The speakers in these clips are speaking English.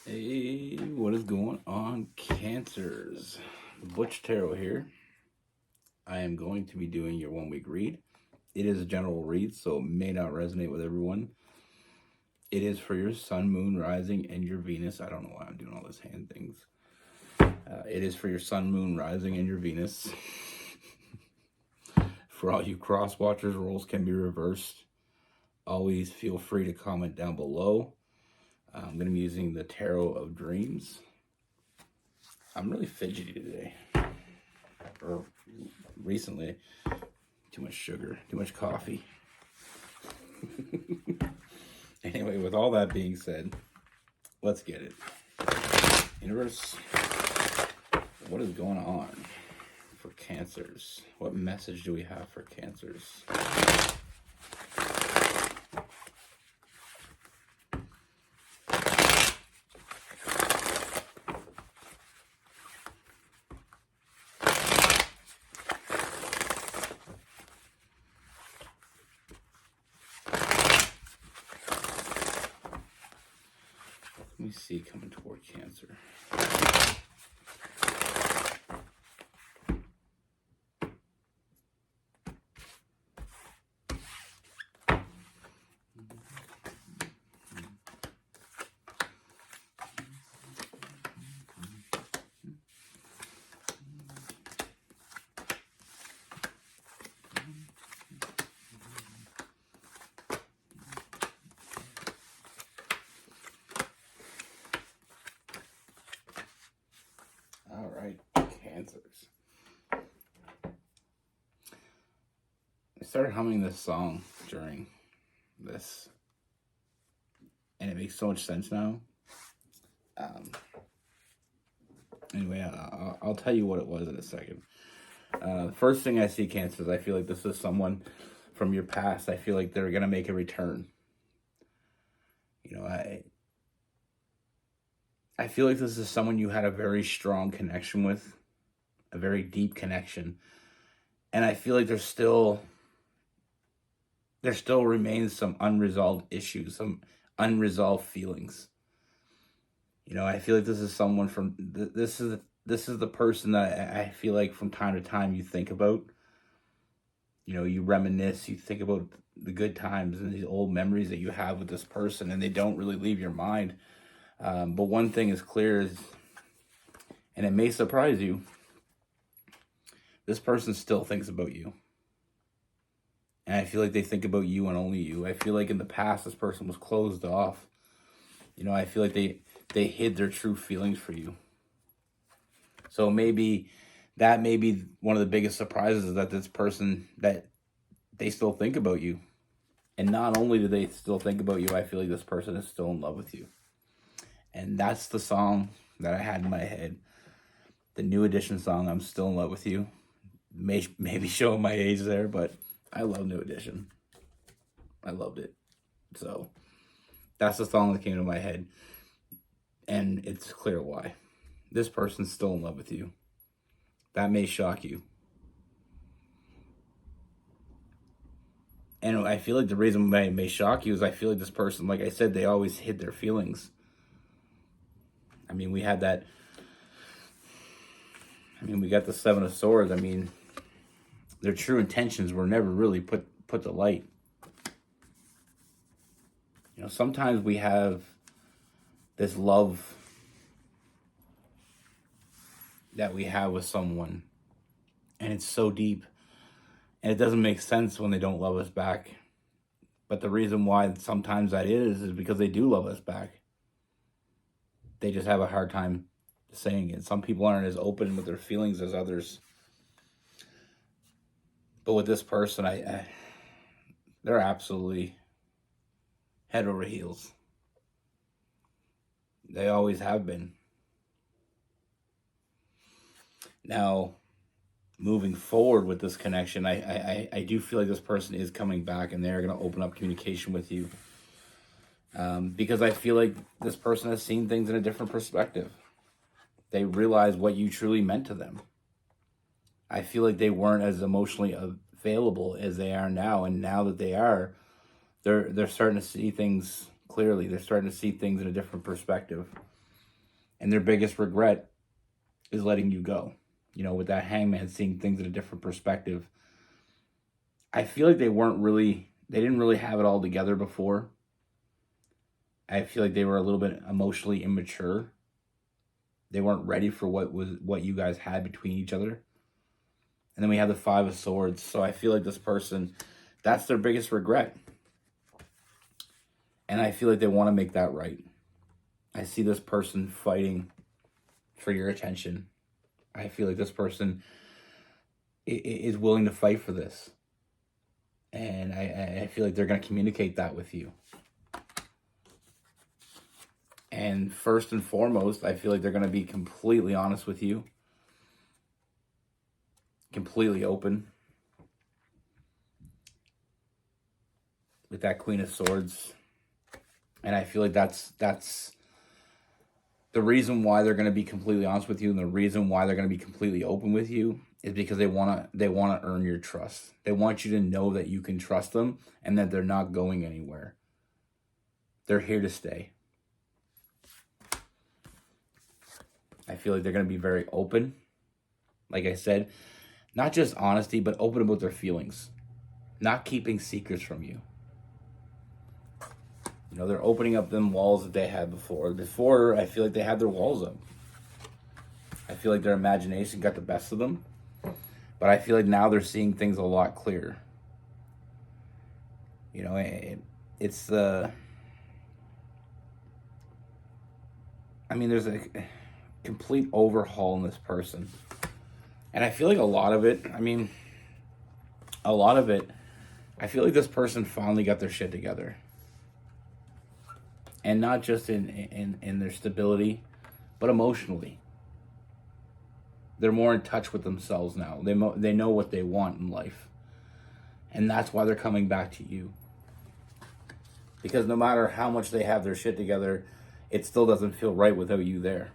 Hey, what is going on, Cancers? Butch Tarot here. I am going to be doing your 1 week read. It is a general read, so it may not resonate with everyone. It is for your Sun, Moon, Rising, and your Venus. I don't know why I'm doing all this hand things. It is for your Sun, Moon, Rising, and your Venus. For all you cross watchers, roles can be reversed. Always feel free to comment down below. I'm going to be using the Tarot of Dreams. I'm really fidgety today. Or recently. Too much sugar, too much coffee. Anyway, with all that being said, let's get it. Universe, what is going on for Cancers? What message do we have for Cancers? Let me see coming toward Cancer. All right, Cancers. I started humming this song during this, and it makes so much sense now. Anyway, I'll tell you what it was in a second. The first thing I see, Cancers, I feel like this is someone from your past. I feel like they're going to make a return. You know, I feel like this is someone you had a very strong connection with, a very deep connection. And I feel like there still remains some unresolved issues, some unresolved feelings. You know, I feel like this is someone from, this is the person that I feel like from time to time you think about. You know, you reminisce, you think about the good times and these old memories that you have with this person, and they don't really leave your mind. But one thing is clear is, and it may surprise you, this person still thinks about you. And I feel like they think about you and only you. I feel like in the past, this person was closed off. You know, I feel like they hid their true feelings for you. So maybe that may be one of the biggest surprises, is that this person, that they still think about you. And not only do they still think about you, I feel like this person is still in love with you. And that's the song that I had in my head. The New Edition song, I'm Still in Love with You. Maybe showing my age there, but I love New Edition. I loved it. So that's the song that came to my head. And it's clear why. This person's still in love with you. That may shock you. And I feel like the reason why it may shock you is I feel like this person, like I said, they always hid their feelings. I mean, we got the Seven of Swords. I mean, their true intentions were never really put to light. You know, sometimes we have this love that we have with someone, and it's so deep, and it doesn't make sense when they don't love us back. But the reason why sometimes that is because they do love us back. They just have a hard time saying it. Some people aren't as open with their feelings as others. But with this person, they're absolutely head over heels. They always have been. Now, moving forward with this connection, I do feel like this person is coming back, and they're going to open up communication with you. Because I feel like this person has seen things in a different perspective. They realize what you truly meant to them. I feel like they weren't as emotionally available as they are now, and now that they are, they're starting to see things clearly. They're starting to see things in a different perspective. And their biggest regret is letting you go. With that hangman, seeing things in a different perspective. I feel like they didn't really have it all together before. I feel like they were a little bit emotionally immature. They weren't ready for what you guys had between each other. And then we have the Five of Swords. So I feel like this person, that's their biggest regret. And I feel like they want to make that right. I see this person fighting for your attention. I feel like this person is willing to fight for this. And I feel like they're going to communicate that with you. And first and foremost, I feel like they're going to be completely honest with you. Completely open. With that Queen of Swords. And I feel like that's the reason why they're going to be completely honest with you, and the reason why they're going to be completely open with you is because they want to earn your trust. They want you to know that you can trust them and that they're not going anywhere. They're here to stay. I feel like they're going to be very open. Like I said, not just honesty, but open about their feelings. Not keeping secrets from you. They're opening up them walls that they had before. Before, I feel like they had their walls up. I feel like their imagination got the best of them. But I feel like now they're seeing things a lot clearer. It's the... there's a complete overhaul in this person. And I feel like a lot of it, I feel like this person finally got their shit together. And not just in their stability, but emotionally. They're more in touch with themselves now. They know what they want in life. And that's why they're coming back to you. Because no matter how much they have their shit together, it still doesn't feel right without you there.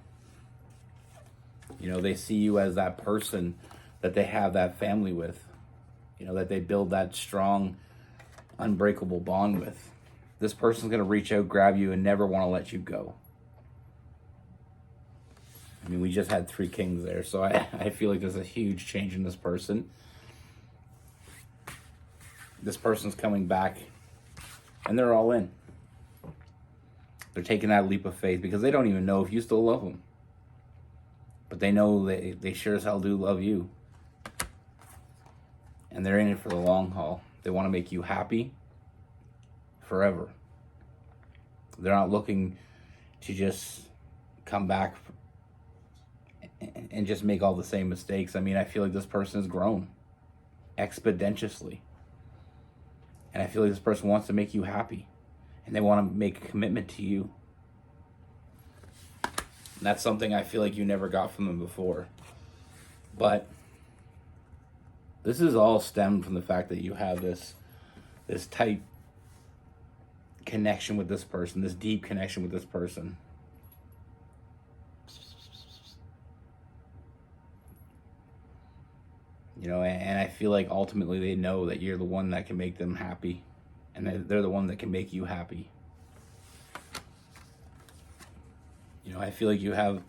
They see you as that person that they have that family with. That they build that strong, unbreakable bond with. This person's going to reach out, grab you, and never want to let you go. We just had 3 kings there, so I feel like there's a huge change in this person. This person's coming back, and they're all in. They're taking that leap of faith because they don't even know if you still love them. But they know they sure as hell do love you. And they're in it for the long haul. They want to make you happy forever. They're not looking to just come back and just make all the same mistakes. I feel like this person has grown exponentially. And I feel like this person wants to make you happy. And they want to make a commitment to you. And that's something I feel like you never got from them before. But this is all stemmed from the fact that you have this tight connection with this person, this deep connection with this person. And I feel like ultimately they know that you're the one that can make them happy. And they're the one that can make you happy. I feel like you have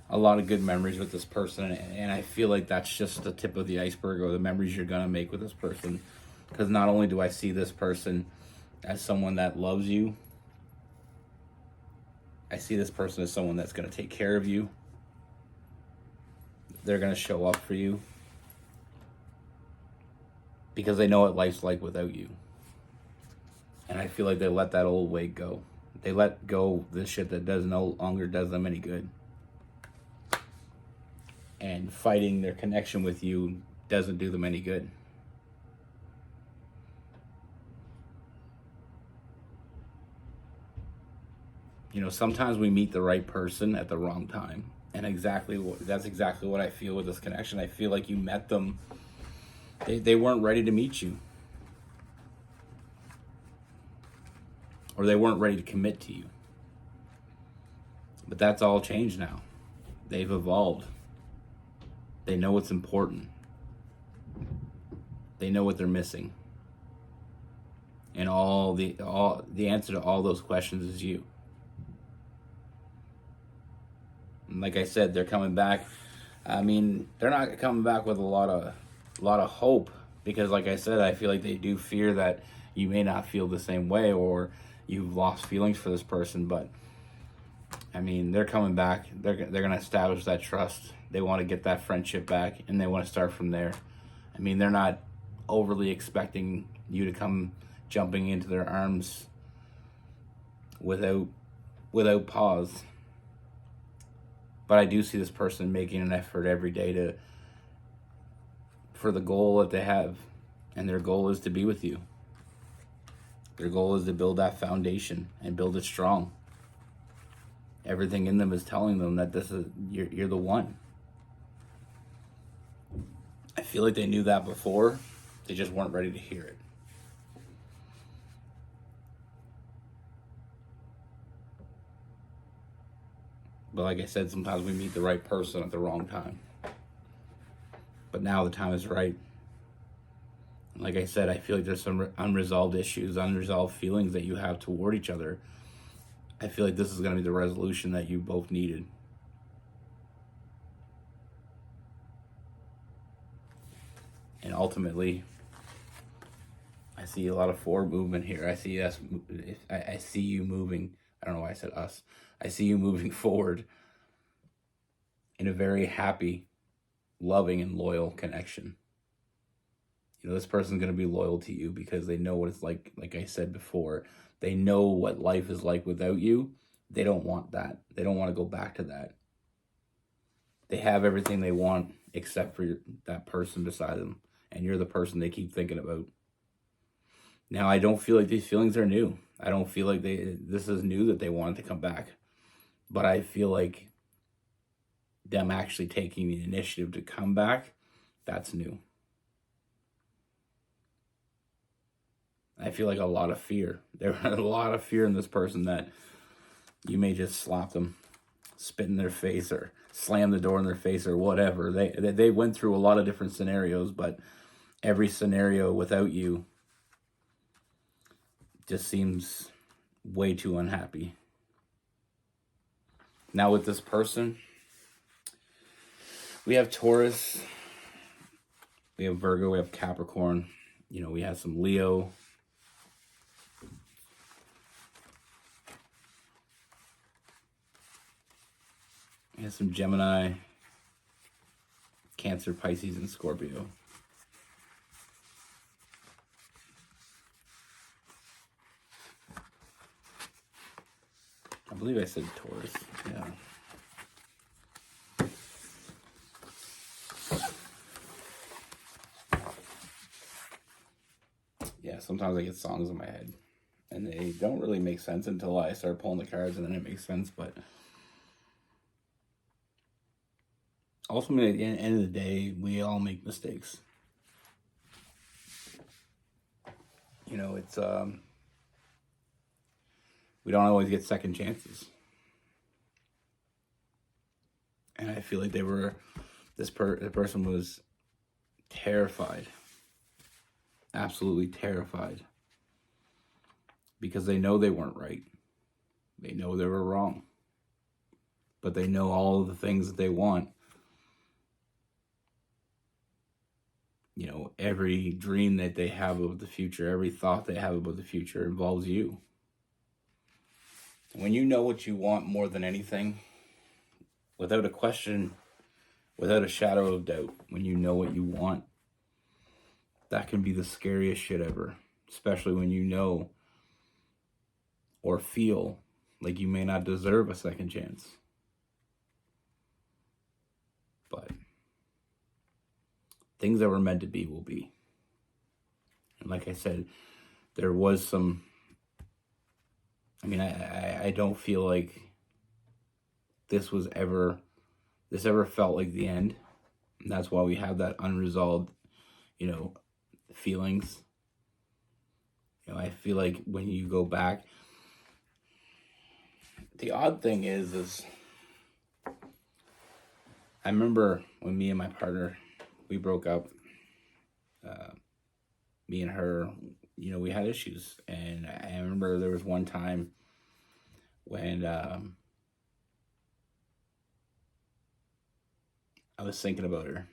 a lot of good memories with this person. And I feel like that's just the tip of the iceberg, or the memories you're going to make with this person. Because not only do I see this person as someone that loves you, I see this person as someone that's going to take care of you. They're going to show up for you. Because they know what life's like without you. And I feel like they let that old way go. They let go the shit that no longer does them any good. And fighting their connection with you doesn't do them any good. Sometimes we meet the right person at the wrong time. And that's exactly what I feel with this connection. I feel like you met them. They weren't ready to meet you. Or they weren't ready to commit to you. But that's all changed now. They've evolved. They know what's important. They know what they're missing. And the answer to all those questions is you. And like I said, they're coming back. I mean, they're not coming back with a lot of hope, because like I said, I feel like they do fear that you may not feel the same way, or you've lost feelings for this person. But I mean, they're coming back. They're gonna establish that trust. They want to get that friendship back, and they want to start from there. I mean, they're not overly expecting you to come jumping into their arms without pause. But I do see this person making an effort every day for the goal that they have, and their goal is to be with you. Their goal is to build that foundation and build it strong. Everything in them is telling them that you're the one. I feel like they knew that before. They just weren't ready to hear it. But like I said, sometimes we meet the right person at the wrong time. But now the time is right. Like I said, I feel like there's some unresolved issues, unresolved feelings that you have toward each other. I feel like this is going to be the resolution that you both needed. And ultimately, I see a lot of forward movement here. I see us. I see you moving. I don't know why I said us. I see you moving forward in a very happy, loving, and loyal connection. You know, this person's going to be loyal to you because they know what it's like. Like I said before, they know what life is like without you. They don't want that. They don't want to go back to that. They have everything they want except for that person beside them. And you're the person they keep thinking about. Now, I don't feel like these feelings are new. I don't feel like this is new that they wanted to come back. But I feel like them actually taking the initiative to come back, that's new. I feel like a lot of fear. There was a lot of fear in this person that you may just slap them, spit in their face, or slam the door in their face, or whatever. They went through a lot of different scenarios, but every scenario without you just seems way too unhappy. Now with this person, we have Taurus, we have Virgo, we have Capricorn, you know, we have some Leo. We have some Gemini, Cancer, Pisces, and Scorpio. I believe I said Taurus, yeah. Yeah, sometimes I get songs in my head, and they don't really make sense until I start pulling the cards, and then it makes sense, but ultimately, at the end of the day, we all make mistakes. You know, it's, we don't always get second chances. And I feel like the person was terrified, absolutely terrified, because they know they weren't right. They know they were wrong, but they know all of the things that they want. You know, every dream that they have of the future, every thought they have about the future involves you. When you know what you want more than anything, without a question, without a shadow of doubt, when you know what you want, that can be the scariest shit ever. Especially when you know or feel like you may not deserve a second chance. But things that were meant to be will be. And like I said, there was some, I mean, I don't feel like this ever felt like the end. And that's why we have that unresolved, you know, feelings. You know, I feel like when you go back, the odd thing is I remember when me and my partner, we broke up, me and her, you know, we had issues. And I remember there was one time when I was thinking about her.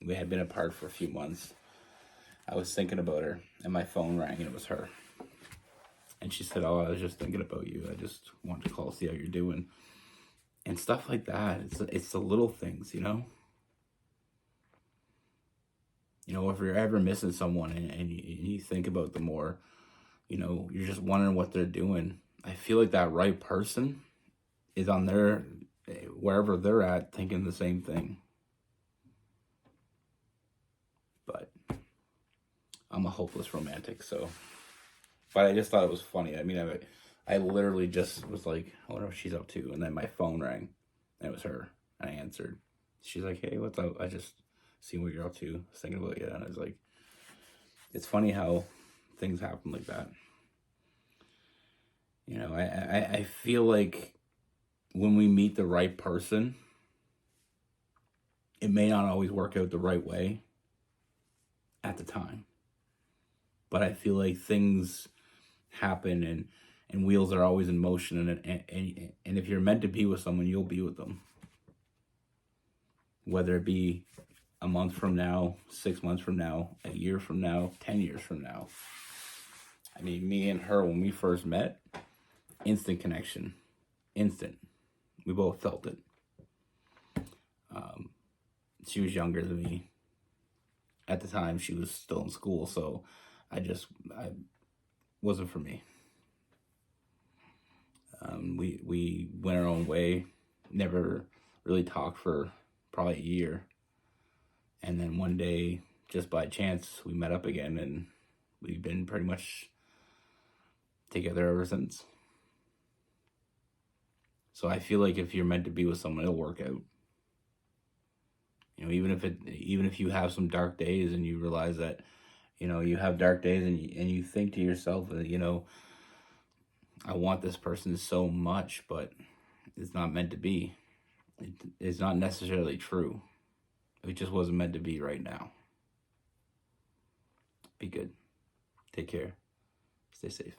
We had been apart for a few months. I was thinking about her, and my phone rang, and it was her. And she said, "Oh, I was just thinking about you. I just wanted to call, see how you're doing." And stuff like that. It's the little things, you know? You know, if you're ever missing someone and you think about them more, you know, you're just wondering what they're doing. I feel like that right person is on their, wherever they're at, thinking the same thing. But I'm a hopeless romantic, so. But I just thought it was funny. I mean, I literally just was like, I wonder what she's up to. And then my phone rang, and it was her. And I answered. She's like, "Hey, what's up? I just seen what you're up to. I was thinking about you." And I was like, it's funny how things happen like that. You know, I feel like when we meet the right person, it may not always work out the right way at the time. But I feel like things happen, and wheels are always in motion, and if you're meant to be with someone, you'll be with them. Whether it be a month from now, 6 months from now, a year from now, 10 years from now. I mean, me and her, when we first met, instant connection. Instant. We both felt it. She was younger than me. At the time, she was still in school, so I wasn't for me. We went our own way, never really talked for probably a year. And then one day, just by chance, we met up again, and we've been pretty much together ever since. So I feel like if you're meant to be with someone, it'll work out. You know, even if you have some dark days and you realize that, you know, you have dark days, and you think to yourself that, you know, I want this person so much, but it's not meant to be. It's not necessarily true. It just wasn't meant to be right now. Be good. Take care. Stay safe.